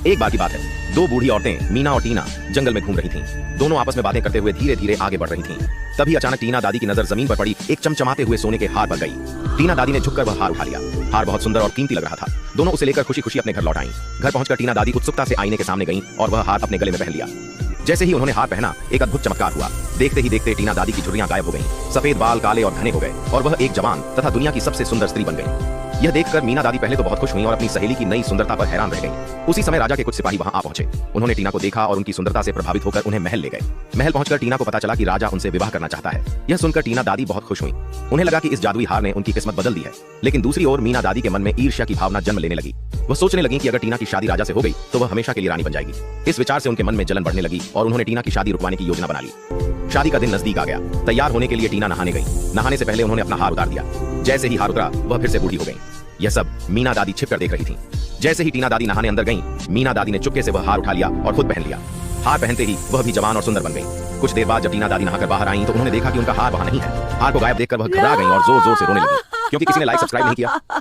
एक बार की बात है, दो बूढ़ी औरतें मीना और टीना जंगल में घूम रही थीं। दोनों आपस में बातें करते हुए धीरे धीरे आगे बढ़ रही थीं। तभी अचानक टीना दादी की नजर जमीन पर पड़ी एक चमचमाते हुए सोने के हार पर गई। टीना दादी ने झुककर वह हार उठा लिया। हार बहुत सुंदर और कीमती लग रहा था। दोनों उसे लेकर खुशी खुशी अपने घर लौट आईं। घर पहुंचकर टीना दादी उत्सुकता से आईने के सामने गईं और वह हार अपने गले में पहन लिया। जैसे ही उन्होंने हार पहना, एक अद्भुत चमत्कार हुआ। देखते ही देखते टीना दादी की झुर्रियां गायब हो गईं। सफेद बाल काले और घने हो गए और वह एक जवान तथा दुनिया की सबसे सुंदर स्त्री बन गई। यह देखकर मीना दादी पहले तो बहुत खुश हुई और अपनी सहेली की नई सुंदरता पर हैरान रह गईं। उसी समय राजा के कुछ सिपाही वहां आ पहुंचे। उन्होंने टीना को देखा और उनकी सुंदरता से प्रभावित होकर उन्हें महल ले गए। महल पहुंचकर टीना को पता चला कि राजा उनसे विवाह करना चाहता है। यह सुनकर टीना दादी बहुत खुश हुई। उन्हें लगा कि इस जादुई हार ने उनकी किस्मत बदल दी है। लेकिन दूसरी ओर मीना दादी के मन में ईर्ष्या की भावना जन्म लेने लगी। वह सोचने लगी कि अगर टीना की शादी राजा से हो गई तो वह हमेशा के लिए रानी बन जाएगी। इस विचार से उनके मन में जलन बढ़ने लगी और उन्होंने टीना की शादी रुकवाने की योजना बना ली। शादी का दिन नजदीक आ गया। तैयार होने के लिए टीना नहाने गई। नहाने से पहले उन्होंने अपना हार उतार दिया। जैसे ही हार उतरा, वह फिर से बूढ़ी हो गई। यह सब मीना दादी छिपकर देख रही थी। जैसे ही टीना दादी नहाने अंदर गईं, मीना दादी ने चुपके से वह हार उठा लिया और खुद पहन लिया। हार पहनते ही वह भी जवान और सुंदर बन गई। कुछ देर बाद जब टीना दादी नहाकर बाहर आईं तो उन्होंने देखा कि उनका हार वहां नहीं है। हार को गायब देखकर वह घबरा गईं और जोर जोर से रोने लगी, क्योंकि किसी ने लाइक सब्सक्राइब नहीं किया।